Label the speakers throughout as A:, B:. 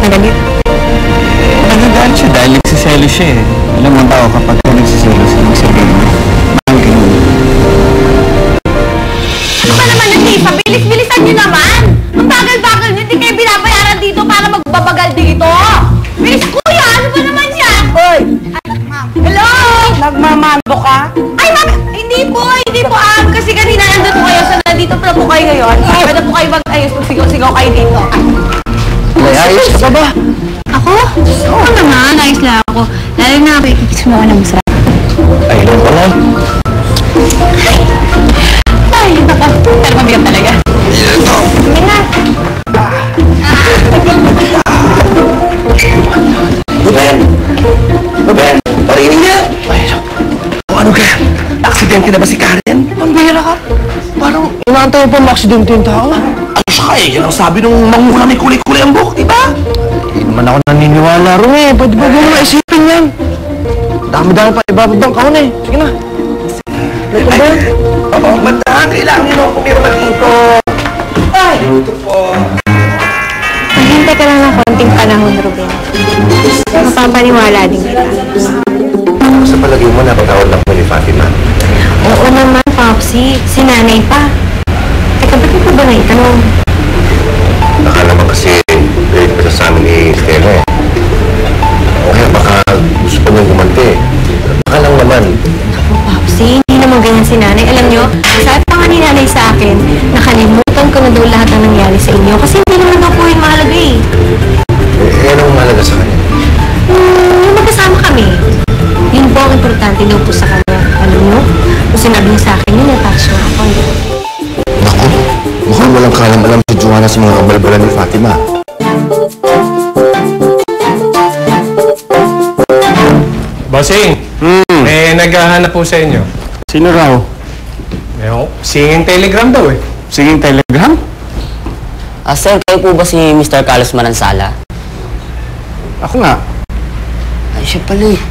A: kang galit?
B: Nagagalit siya dahil nagsiselo siya eh. Alam mo tao kapag nagsiselo siya, magsabihin mo. Mahal ka naman.
C: Ano ba naman ang Tifa? Bilis-bilisan niyo naman! Ang bagal-bagal niyo, hindi kayo binabayaran dito para magbabagal dito! Bilis, kuya! Ano ba naman yan?
A: Hoy!
C: Ay, ma'am. Hello!
A: Nagmamando ka?
C: Ay, ma'am! Hindi po, kasi kanina nandun po kayo, so nandito pa po kayo ngayon. Pwede po kayo mag-ayos, magsigaw-sigaw kayo dito.
B: Ay, ayos ka pa ba?
C: Ako? Oo naman, ayos lang ako. Lalo na ako, ikikis mo ako ng masarap.
B: Ay, lang pala.
C: Ay, naka. Pero mabigat talaga. Sige na.
B: Ruben! Parinig niya! Ay, ano ka? Aksidente na ba si Karen? Pambira ka. Parang inaantay pa ma-aksidente yung tao. Ano siya ka eh? Yan ang sabi nung manguna may kulay-kulay ang buhok, di ba? Hindi naman ako naniniwala rin eh. Pwede ba mo maisipin yan? Dami-dami pa ibababang kaon eh. Sige na. Ito ba? Oo, matahan. Kailangan nyo nung pumirma dito. Ay, ito po.
C: Maghintay ka lang ng konting panahon, Ruben. Mapapaniwala din kita.
B: Sa palagay mo, napatawad lang mo ni Fatima.
C: Oo naman, Popsi. Si nanay pa. Teka, ba't mo pa ba naitanong?
B: Akala mo kasi galit pa siya sa amin ni Stella eh. O kaya baka gusto pa niyang gumanti. Baka lang naman.
C: Ako, Popsi, hindi naman ganyan si nanay. Alam nyo, sabi pa nga ni nanay sa akin, nakalimutan ko na daw lahat ng nangyari sa inyo. Kasi hindi naman daw po yung mahalaga eh.
B: Eh, anong mahalaga sa kanya?
C: Yung magkasama kami. Yun po ang importante daw po sa kanya. Alam nyo, kung sinabi niya sa akin, yun natouch na ako.
B: Naku, mukhang walang kalam-alam si Joanna sa mga kabalbalan ni Fatima.
D: Bossing, may naghahanap po sa inyo.
B: Sino raw?
D: Singing telegram daw eh.
B: Singing telegram?
A: Sir, kayo po ba si Mr. Carlos Manansala?
B: Ako nga.
A: Ay, siya pala eh.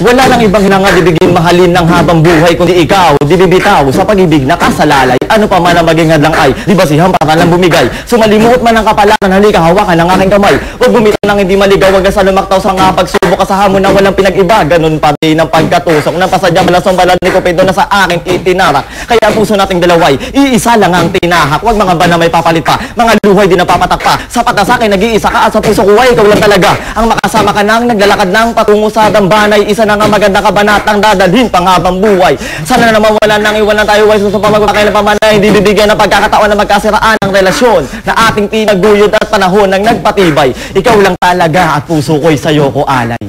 E: Wala lang ibang hinangad-ibigin mahalin ng habang buhay kundi ikaw, di bibitaw sa pag-ibig na kasalalay. Ano pa man ang maging hadlang ay, di ba siham para lang bumigay. Sumalimuot man ang kapalaran, halika hawakan ng aking kamay. Huwag bumitaw ng hindi maligaw, huwag sa lumaktaw sa nga pagsubok ka sa hamon na walang pinag-iba. Ganun pa din ang pagkatusok ng pasadya malasong balan ni Cupido na sa aking itinarak. Kaya ang puso nating dalaway, iisa lang ang tinahak. Huwag mga ba na may papalit pa, mga luhay din na papatak pa. Sapat na sa akin, nag-iisa ka at sa puso ko ay ikaw lang talaga. Ang makasama ka nang naglalakad ng patungo sa dambanay, isa na nga magandang kabanatang dadalhin pang habang buhay. Sana na naman wala nang iwan na tayo ay sa pamagpakailan pa man na hindi bibigyan ng pagkakataon na magkasiraan ang relasyon na ating pinaguyod at panahon ng nagpatibay. Ikaw lang talaga at puso ko'y sa'yo ko alay.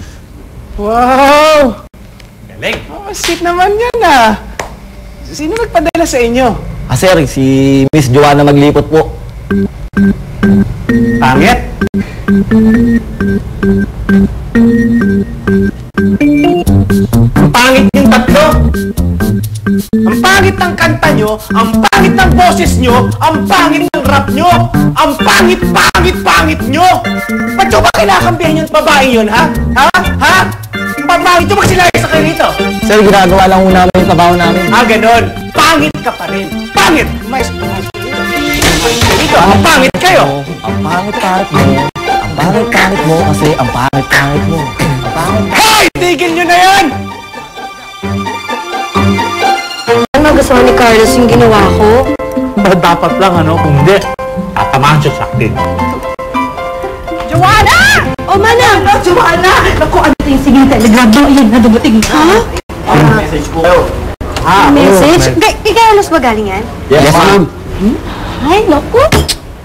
F: Wow!
D: Galing.
F: Oh, sweet naman yan ah. Sino nagpadala sa inyo?
E: Sir, si Miss Joanna Maglipot po.
F: Pangit? Ang pangit yung tatlo. Ang pangit ng kanta nyo, ang pangit ng boses nyo, ang pangit ng rap nyo, ang pangit nyo! Ba't nyo ba kinakampihan yung babae yun, ha? Ha? Ha? Pangit nyo magsilaya sa kayo rito?
E: Sir, ginagawa lang muna namin yung trabaho namin.
F: Ganon. Pangit ka pa rin. Pangit! Dito, ang pangit kayo!
E: Ang pangit-pangit mo. Ang pangit-pangit mo kasi ang pangit-pangit mo. Ang pangit.
F: Hoy! Tigil nyo na yan!
C: Ano gusto ni Carlos yung ginawa ko?
D: Dapat lang ano, kung hindi, tatamaan siya sa akin.
C: Joanna! O, Manang! Joanna! Naku, ano yung sige telegram mo? Ayan, nadumating. Ha?
B: Message po kayo.
C: Message? Kay Carlos ba galing yan?
E: Yes, ma'am.
C: Ay, naku!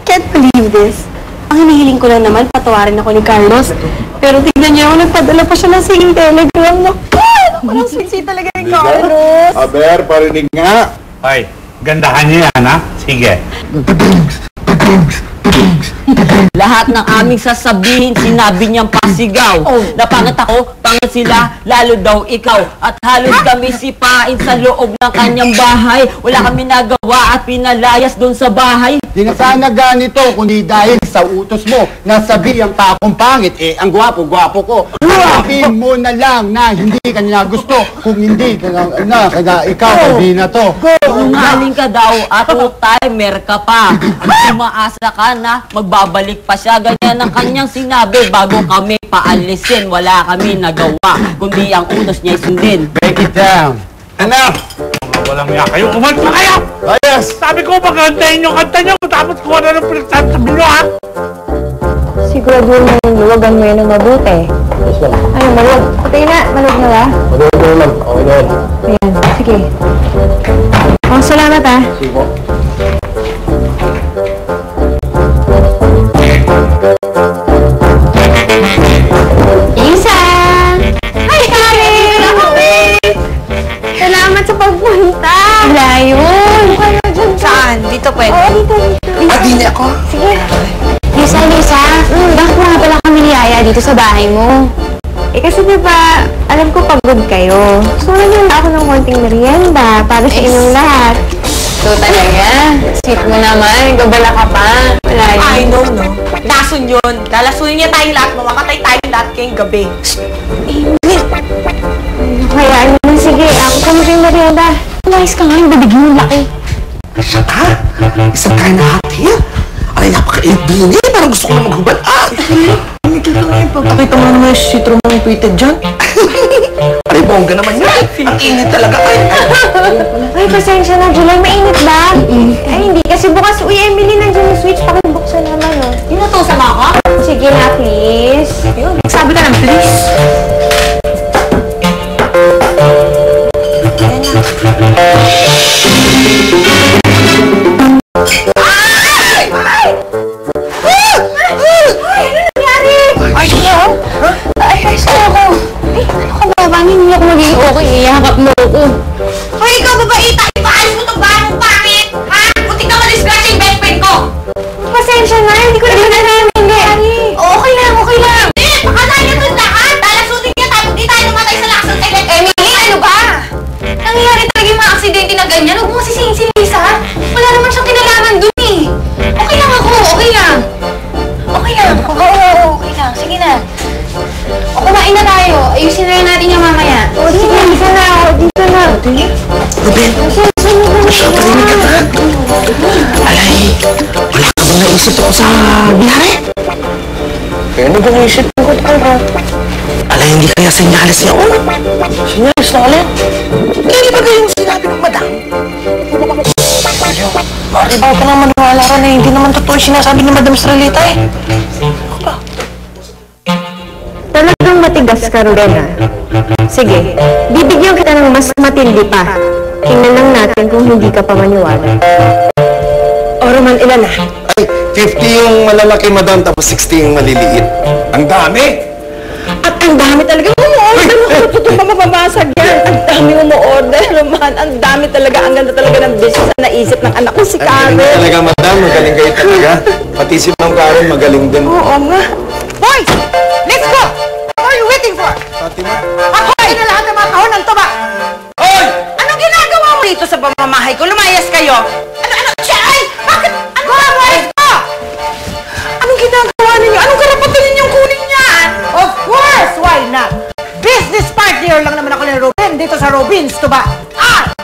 C: Can't believe this. Ang hinihiling ko lang naman, patawarin ako ni Carlos. Pero tignan niyo, nagpadala pa siya ng singing telegram. Naku! Parang sweet talaga ni Carlos.
B: Aber, parinig nga.
D: Ay, gandahan niyo yan ha? Sige.
A: Lahat ng aming sasabihin, sinabi niyang pasigaw. Napangit ako, pangit sila, lalo daw ikaw. At halos kami sipain sa loob ng kanyang bahay. Wala kami nagawa at pinalayas doon sa bahay.
G: Di na sana ganito, kundi dahil sa utos mo, nasabihan pa akong pangit, ang gwapo-gwapo ko. Sabihin mo na lang na hindi ka niya gusto, kung hindi ka na, kaya ikaw, hindi na to.
A: Ungaling ka daw at timer ka pa. Umaasa ka na magbabalik pa siya. Ganyan ang kanyang sinabi bago kami paalisin. Wala kami nagawa, kundi ang utos niya sundin.
G: Break it down.
F: Enough! Mga walang ya kayo, kumalpa kayo!
G: Ayos!
F: Sabi ko, pagkantayin yung kanta nyo, tapos kuha na ng pinagsasabi nyo, ha?
C: Siguraduhin mo yung luwagan mo yan ng mabuti. Ay, maluwag. Patay na. Maluwag na ba?
B: Maluwag na lang. Okay na yan.
C: Ayan. Sige. Oh, salamat ah.
B: Sige po.
C: Isa! Hi, Karen! Salamat sa pagpunta. Wala yun. Saan? Dito pwede? Oo, dito.
B: Di niya ako.
C: Sige. Lisa, bakit nga pala kami niyaya dito sa bahay mo? Eh kasi diba, alam ko pagod kayo. So, naging ako ng konting merienda para sa inyong lahat. So talaga? Sweet mo naman, gabala ka pa. Wala yun.
H: I know, no? Lason yun. Lalasunin niya tayong lahat. Mamakatay tayong lahat kayong gabi.
C: Kaya ano, sige, ako pa maging merienda. Umayos ka nga, yung babig mo laki.
B: Ha? Isang kain na hati? Ay, napaka-ibini. Parang gusto ko na maghubad.
E: Nakikita mo yung pagpakita mo naman yung sitro mong tweeted dyan.
B: Ay, bongga naman yun. Ang init talaga.
C: Ay, pasensya na, July. Mainit ba? Ay, hindi. Kasi bukas, uy, Emily, nandiyan yung switch. Pakibuksan naman, oh.
H: Inutusan mo ako?
C: Sige na, please.
H: Yun, sabi ka lang, please.
C: Hindi ako magiging okay. Iyakap mo ako.
H: Hoy, ikaw babaita! Ipaalis mo itong bahay mong pangit! Ha? Buti ka ma-discratch yung best friend ko!
C: Pasensya na, hindi ko naman alam. Hindi.
H: Okay lang, okay lang! Eh, pakalain niya itong lahat! Lalasunin niya tayo, di tayo namatay sa lakas ng silent. Emily, ano ba? Nangyayari talaga yung mga aksidente na ganyan. Huwag mo sisihin si Lisa. Wala naman siyang kinalaman dun eh. Okay lang ako, okay lang. Okay lang. Oo, okay lang. Sige na. O, kumain na tayo. Ayusin na natin yung mamaya.
C: O, sige, dito na. Dito na.
B: Ruben, masyadarinig ka na. Alay, wala ka bang naisip ako sa biyari?
E: Kaya ano ba naisip ko ko?
B: Alay, hindi kaya senyalis niya.
E: Sinyalis na alin?
B: Hindi ba kayong sinabi ng madam?
E: Bakit ba ka naman maniwala ron eh? Hindi naman totoo yung sinasabi ni Madam Estrelita eh.
C: Talagang matigas ka, Ruben, ha? Sige, bibigyan kita ng mas matindi pa. Tingnan lang natin kung hindi ka pa maniwala. O, Roman, ilan na?
F: Ay, 50 yung malalaki, madam, tapos 60 yung maliliit. Ang dami!
C: At ang dami talaga umu-order. Ito pa mapapasag yan. Ang dami umu-order, Roman. Ang dami talaga. Ang ganda talaga ng business na naisip ng anak ko, si
F: Ang galing
C: Karen.
F: talaga, madam. Magaling kayo talaga. Pati si Ma'am Karen, magaling din.
C: Oo nga.
H: Boys! Let's go! What are you waiting for?
F: Fatima?
H: Hakoy na lahat ng mga kahon ng tuba!
F: Hoy!
H: Anong ginagawa mo dito sa pamamahay ko? Lumayas kayo! Ano? Chay! Bakit? Ano ba? Boys ko! Anong ginagawa ninyo? Anong karapatan ninyong kunin yan? Of course! Why not? Business partner lang naman ako ni Robin dito sa Robins, tuba! Ah!